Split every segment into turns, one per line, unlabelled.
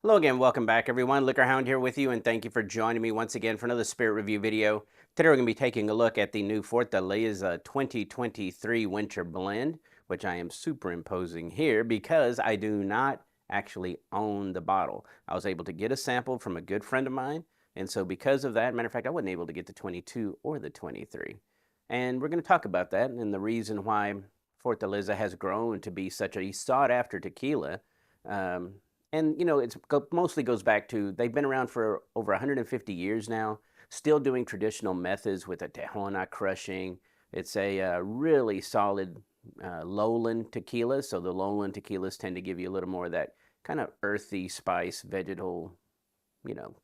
Hello again, welcome back everyone. LiquorHound here with you, and thank you for joining me once again for another spirit review video. Today we're going to be taking a look at the new Fortaleza 2023 Winter Blend, which I am superimposing here because I do not actually own the bottle. I was able to get a sample from a good friend of mine, and so because of that, matter of fact, I wasn't able to get the 22 or the 23. And we're going to talk about that and the reason why Fortaleza has grown to be such a sought-after tequila. And you know, it mostly goes back to they've been around for over 150 years now, still doing traditional methods with a Tahona crushing. It's a really solid lowland tequila. So the lowland tequilas tend to give you a little more of that kind of earthy spice, vegetal,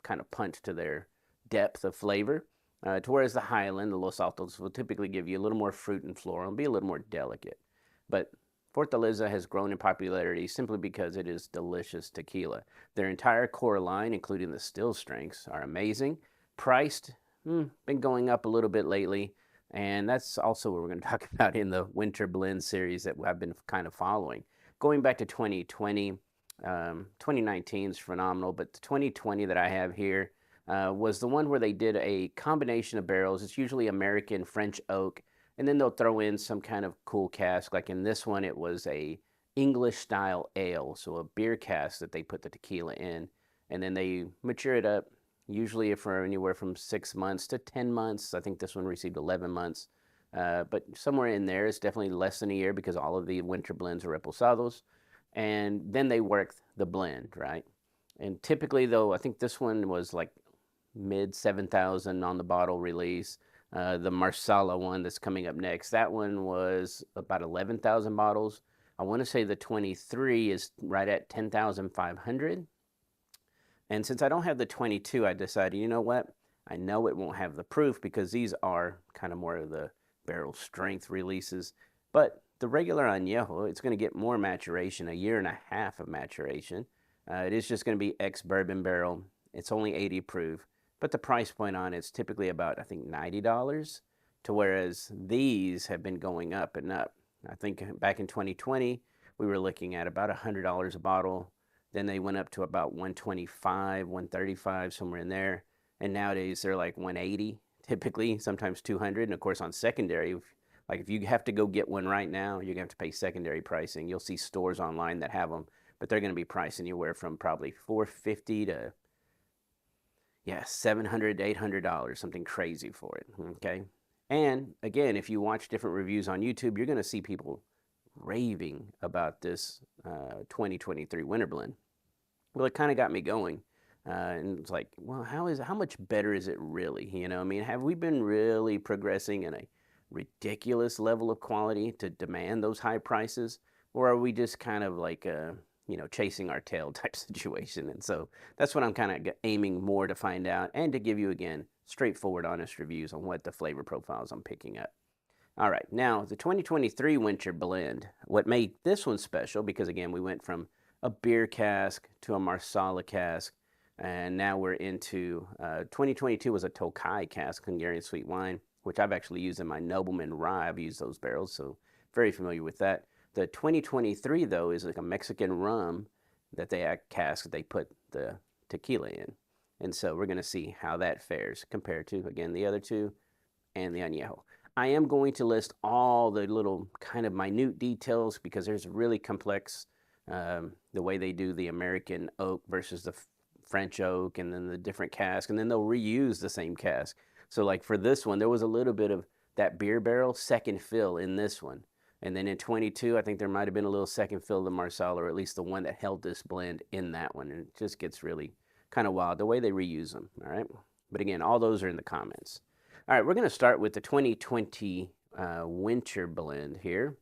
kind of punch to their depth of flavor. To whereas the Highland, the Los Altos, will typically give you a little more fruit and floral and be a little more delicate. But Fortaleza has grown in popularity simply because it is delicious tequila. Their entire core line, including the still strengths, are amazing. Priced, been going up a little bit lately. And that's also what we're going to talk about in the Winter Blend series that I've been kind of following. Going back to 2020, 2019 is phenomenal, but the 2020 that I have here was the one where they did a combination of barrels. It's usually American French oak, and then they'll throw in some kind of cool cask. Like in this one, it was a English style ale, so a beer cask that they put the tequila in, and then they mature it up, usually for anywhere from 6 months to 10 months. I think this one received 11 months, but somewhere in there, it's definitely less than a year because all of the winter blends are reposados, and then they work the blend, right? And typically, though, I think this one was like mid 7,000 on the bottle release. The Marsala one that's coming up next, that one was about 11,000 bottles. I want to say the 23 is right at 10,500. And since I don't have the 22, I decided, you know what? I know it won't have the proof because these are kind of more of the barrel strength releases. But the regular Añejo, it's going to get more maturation, a year and a half of maturation. It is just going to be ex-bourbon barrel. It's only 80 proof. But the price point on it's typically about, I think, $90, to whereas these have been going up and up. I think back in 2020, we were looking at about $100 a bottle. Then they went up to about 125, 135, somewhere in there. And nowadays they're like 180, typically, sometimes 200. And of course, on secondary, like if you have to go get one right now, you're gonna have to pay secondary pricing. You'll see stores online that have them, but they're gonna be pricing anywhere from probably $450 to $700 to $800, something crazy for it, okay? And again, if you watch different reviews on YouTube, you're going to see people raving about this 2023 Winter Blend. Well, it kind of got me going. And it's like, well, how much better is it really? You know, I mean, have we been really progressing in a ridiculous level of quality to demand those high prices? Or are we just kind of like chasing our tail type situation? And so that's what I'm kind of aiming more to find out and to give you, again, straightforward, honest reviews on what the flavor profiles I'm picking up. All right, now the 2023 Winter Blend, what made this one special, because again, we went from a beer cask to a Marsala cask, and now we're into 2022 was a Tokai cask, Hungarian sweet wine, which I've actually used in my Nobleman Rye. I've used those barrels, so very familiar with that. The 2023, though, is like a Mexican rum that they put the tequila in. And so we're going to see how that fares compared to, again, the other two and the Añejo. I am going to list all the little kind of minute details because there's really complex, the way they do the American oak versus the French oak, and then the different cask, and then they'll reuse the same cask. So like for this one, there was a little bit of that beer barrel second fill in this one. And then in 22, I think there might have been a little second fill of the Marsala, or at least the one that held this blend in that one. And it just gets really kind of wild, the way they reuse them, all right? But again, all those are in the comments. All right, we're going to start with the 2020 Winter Blend here.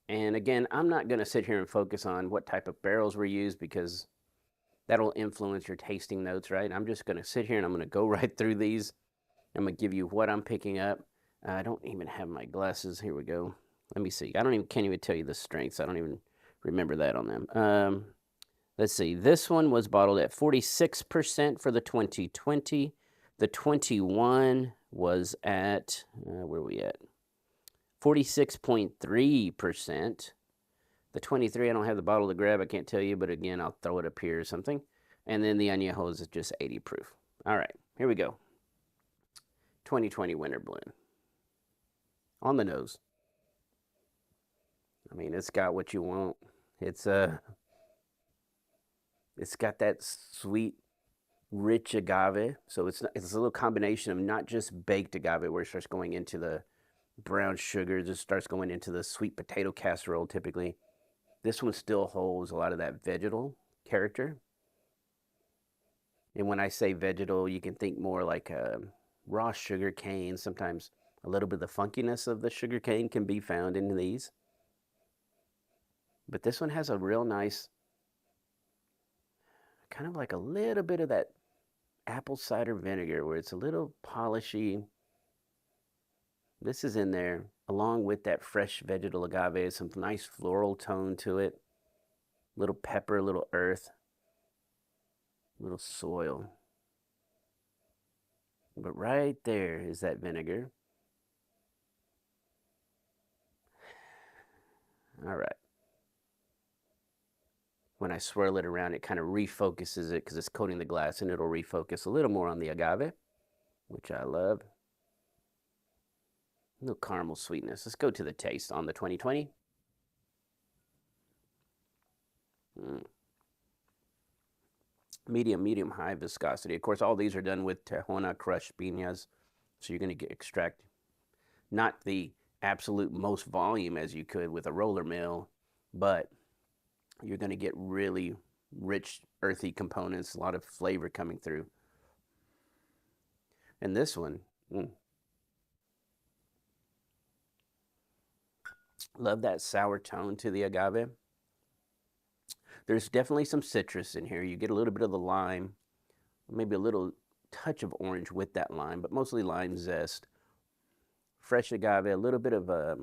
And again, I'm not going to sit here and focus on what type of barrels were used because that'll influence your tasting notes, right? I'm just going to sit here and I'm going to go right through these. I'm going to give you what I'm picking up. I don't even have my glasses. Here we go. Let me see. Can't even tell you the strengths. I don't even remember that on them. Let's see. This one was bottled at 46% for the 2020. The 21 was at, where are we at? 46.3%. The 23, I don't have the bottle to grab. I can't tell you, but again, I'll throw it up here or something. And then the Añejo is just 80 proof. All right, here we go. 2020 Winter Blend. On the nose. I mean, it's got what you want. It's got that sweet, rich agave. So it's a little combination of not just baked agave where it starts going into the brown sugar, it just starts going into the sweet potato casserole typically. This one still holds a lot of that vegetal character. And when I say vegetal, you can think more like raw sugar cane. Sometimes a little bit of the funkiness of the sugar cane can be found in these. But this one has a real nice, kind of like a little bit of that apple cider vinegar where it's a little polishy. This is in there along with that fresh vegetal agave, some nice floral tone to it. Little pepper, little earth, little soil. But right there is that vinegar. All right. When I swirl it around, it kind of refocuses it because it's coating the glass, and it'll refocus a little more on the agave, which I love. A little caramel sweetness. Let's go to the taste on the 2020. Medium high viscosity. Of course, all these are done with Tahona crushed piñas, so you're going to extract not the absolute most volume as you could with a roller mill, but you're going to get really rich, earthy components, a lot of flavor coming through. And this one, love that sour tone to the agave. There's definitely some citrus in here. You get a little bit of the lime, maybe a little touch of orange with that lime, but mostly lime zest. Fresh agave, a little bit of a,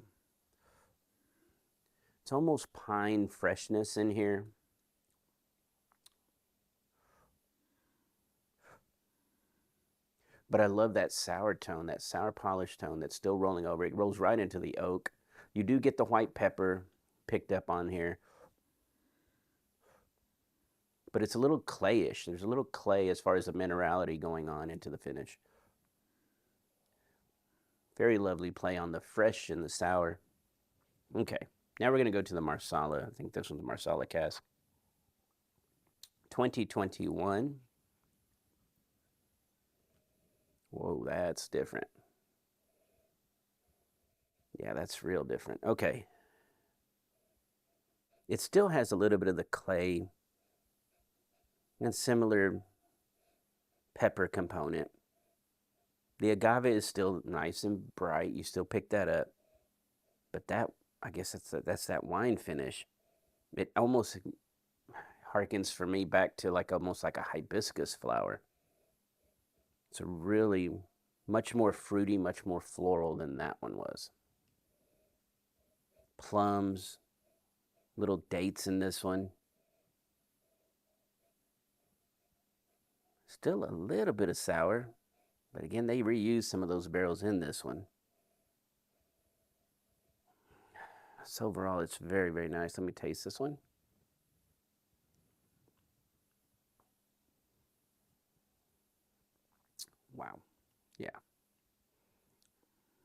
it's almost pine freshness in here. But I love that sour tone, that sour polish tone that's still rolling over. It rolls right into the oak. You do get the white pepper picked up on here, but it's a little clayish. There's a little clay as far as the minerality going on into the finish. Very lovely play on the fresh and the sour. Okay, now we're going to go to the Marsala. I think this one's the Marsala cask. 2021. Whoa, that's different. Yeah, that's real different. Okay. It still has a little bit of the clay and similar pepper component. The agave is still nice and bright. You still pick that up. But that, I guess that's that wine finish. It almost harkens for me back to like almost like a hibiscus flower. It's a really much more fruity, much more floral than that one was. Plums, little dates in this one. Still a little bit of sour, but again, they reused some of those barrels in this one. So overall, it's very, very nice. Let me taste this one. Wow. Yeah.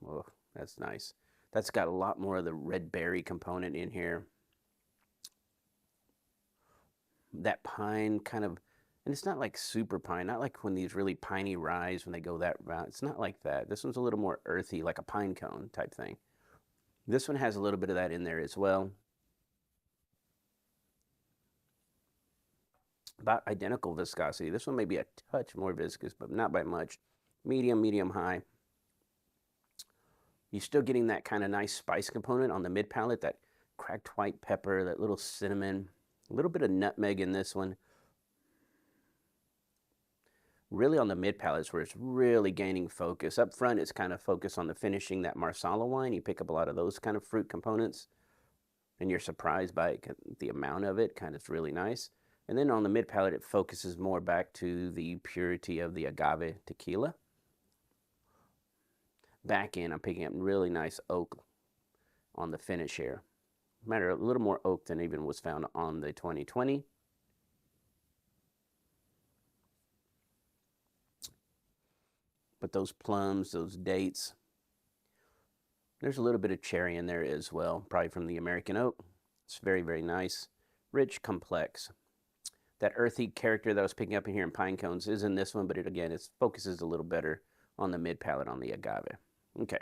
Oh, that's nice. That's got a lot more of the red berry component in here. That pine kind of, and it's not like super pine, not like when these really piney ryes, when they go that route. It's not like that. This one's a little more earthy, like a pine cone type thing. This one has a little bit of that in there as well. About identical viscosity. This one may be a touch more viscous, but not by much. Medium high. You're still getting that kind of nice spice component on the mid palate, that cracked white pepper, that little cinnamon, a little bit of nutmeg in this one. Really on the mid palate is where it's really gaining focus. Up front, it's kind of focused on the finishing that Marsala wine. You pick up a lot of those kind of fruit components, and you're surprised by it, the amount of it. Kind of really nice. And then on the mid palate, it focuses more back to the purity of the agave tequila. Back in, I'm picking up really nice oak on the finish here. matter a little more oak than even was found on the 2020. But those plums, those dates, there's a little bit of cherry in there as well, probably from the American oak. It's very, very nice, rich, complex. That earthy character that I was picking up in here in pine cones is in this one, but it focuses a little better on the mid palate on the agave. Okay.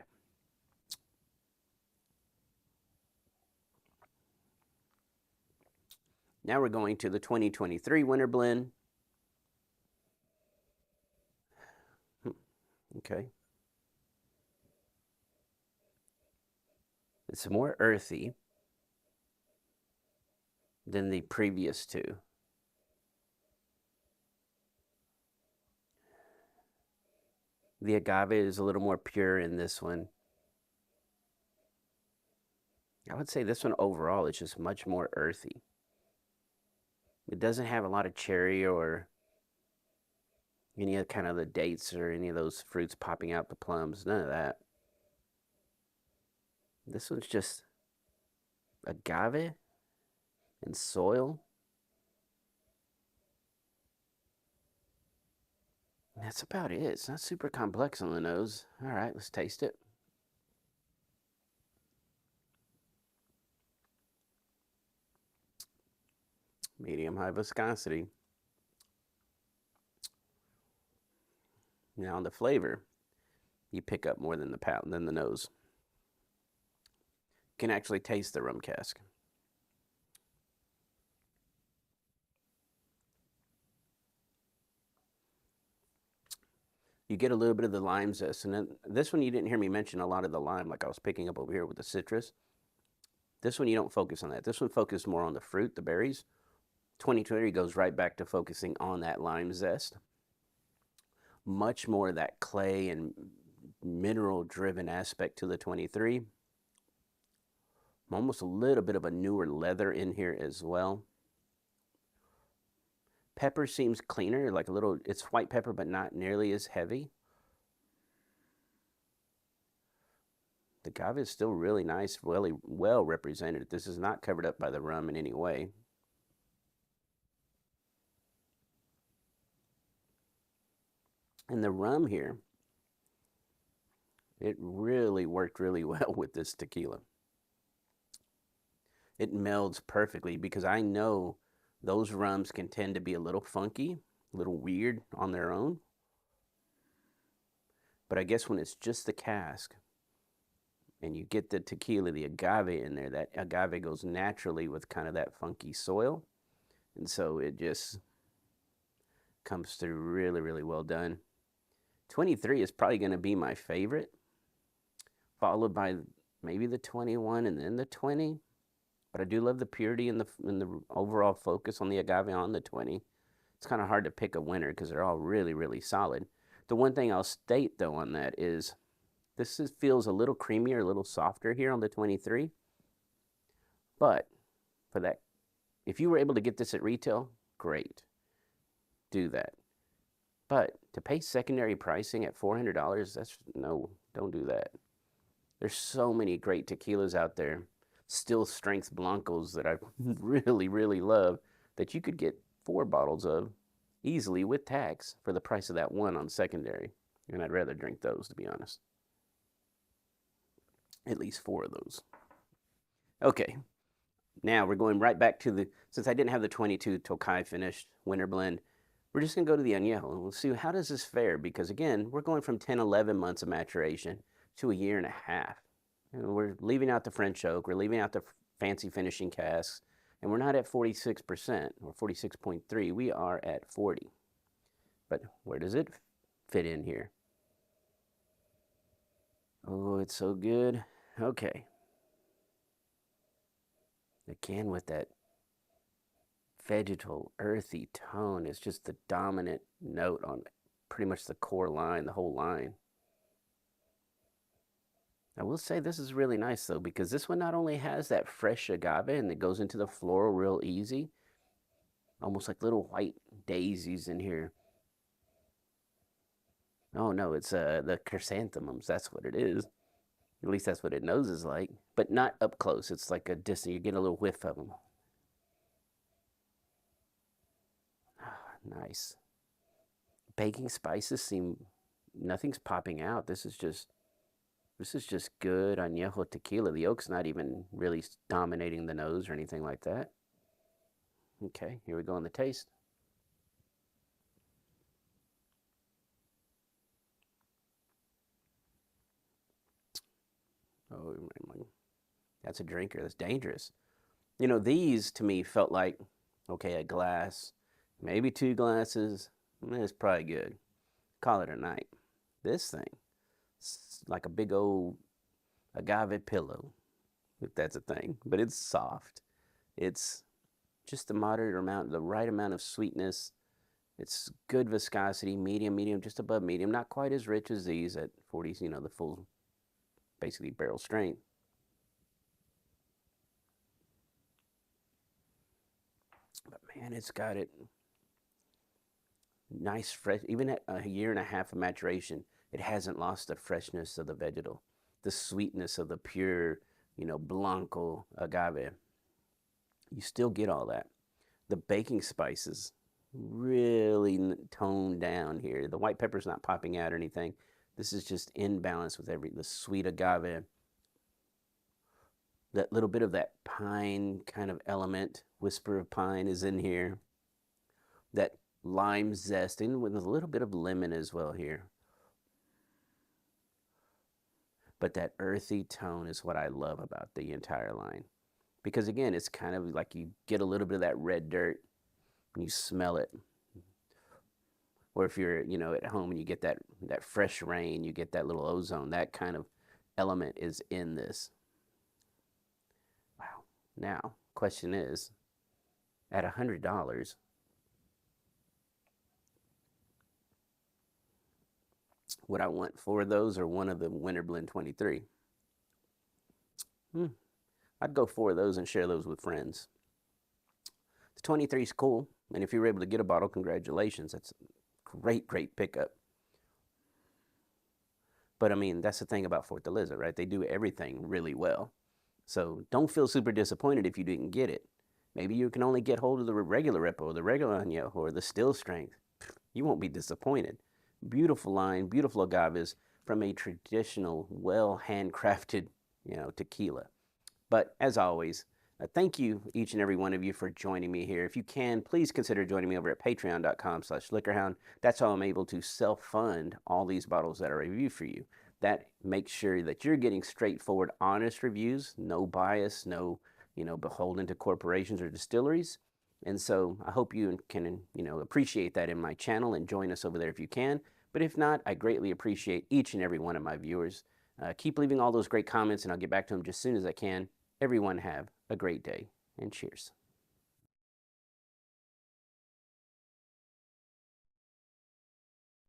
Now we're going to the 2023 Winter Blend. Okay. It's more earthy than the previous two. The agave is a little more pure in this one. I would say this one overall is just much more earthy. It doesn't have a lot of cherry or any of kind of the dates or any of those fruits popping out, the plums, none of that. This one's just agave and soil. And that's about it. It's not super complex on the nose. All right, let's taste it. Medium high viscosity. Now the flavor, you pick up more than the palate, than the nose. You can actually taste the rum cask. You get a little bit of the lime zest, and then this one you didn't hear me mention a lot of the lime like I was picking up over here with the citrus. This one you don't focus on that. This one focuses more on the fruit, the berries. 2020 goes right back to focusing on that lime zest. Much more of that clay and mineral driven aspect to the 23. Almost a little bit of a newer leather in here as well. Pepper seems cleaner, like a little, it's white pepper, but not nearly as heavy. The agave is still really nice, really well represented. This is not covered up by the rum in any way. And the rum here, it really worked really well with this tequila. It melds perfectly because I know those rums can tend to be a little funky, a little weird on their own. But I guess when it's just the cask and you get the tequila, the agave in there, that agave goes naturally with kind of that funky soil. And so it just comes through really, really well done. 23 is probably going to be my favorite, followed by maybe the 21 and then the 20. But I do love the purity and the overall focus on the agave on the 20. It's kind of hard to pick a winner because they're all really, really solid. The one thing I'll state, though, on that is feels a little creamier, a little softer here on the 23. But for that, if you were able to get this at retail, great. Do that. But to pay secondary pricing at $400, no, don't do that. There's so many great tequilas out there, still strength blancos that I really, really love, that you could get 4 bottles of easily with tax for the price of that one on secondary. And I'd rather drink those, to be honest. At least 4 of those. Okay, now we're going right back to since I didn't have the 22 Tokai finished winter blend, we're just going to go to the Añejo and we'll see how does this fare, because again, we're going from 10, 11 months of maturation to a year and a half. And we're leaving out the French oak, we're leaving out the fancy finishing casks, and we're not at 46% or 46.3, we are at 40. But where does it fit in here? Oh, it's so good. Okay. Again, with that vegetal, earthy tone, is just the dominant note on pretty much the core line, the whole line. I will say this is really nice, though, because this one not only has that fresh agave and it goes into the floral real easy, almost like little white daisies in here. Oh, no, it's the chrysanthemums. That's what it is. At least that's what it noses like, but not up close. It's like a distance. You get a little whiff of them. Nice. Baking spices seem, nothing's popping out. This is just good Añejo tequila. The oak's not even really dominating the nose or anything like that. Okay, here we go on the taste. Oh, that's a drinker. That's dangerous. You know, these to me felt like, okay, a glass, maybe 2 glasses. It's probably good. Call it a night. This thing, it's like a big old agave pillow, if that's a thing. But it's soft. It's just the moderate amount, the right amount of sweetness. It's good viscosity, medium, just above medium. Not quite as rich as these at 40s, you know, the full, basically barrel strength. But man, it's got it nice, fresh. Even at a year and a half of maturation, it hasn't lost the freshness of the vegetal, the sweetness of the pure, you know, blanco agave. You still get all that. The baking spices really toned down here. The white pepper's not popping out or anything. This is just in balance with the sweet agave. That little bit of that pine kind of element, whisper of pine is in here. That lime zest in with a little bit of lemon as well here. But that earthy tone is what I love about the entire line. Because again, it's kind of like you get a little bit of that red dirt and you smell it. Or if you're, you know, at home and you get that fresh rain, you get that little ozone, that kind of element is in this. Wow. Now, question is, at $100, would I want 4 of those or one of the Winter Blend 23? I'd go 4 of those and share those with friends. The 23 is cool, and if you were able to get a bottle, congratulations. That's a great pickup. But I mean, that's the thing about Fortaleza, right? They do everything really well. So don't feel super disappointed if you didn't get it. Maybe you can only get hold of the regular Repo, the regular Añejo, or the still strength. You won't be disappointed. Beautiful line, beautiful agaves from a traditional, well handcrafted, you know, tequila. But as always, thank you, each and every one of you, for joining me here. If you can, please consider joining me over at patreon.com/LiquorHound. That's how I'm able to self-fund all these bottles that I review for you. That makes sure that you're getting straightforward, honest reviews, no bias, no, you know, beholden to corporations or distilleries. And so I hope you can, you know, appreciate that in my channel and join us over there if you can. But if not, I greatly appreciate each and every one of my viewers. Keep leaving all those great comments, and I'll get back to them just as soon as I can. Everyone have a great day, and cheers.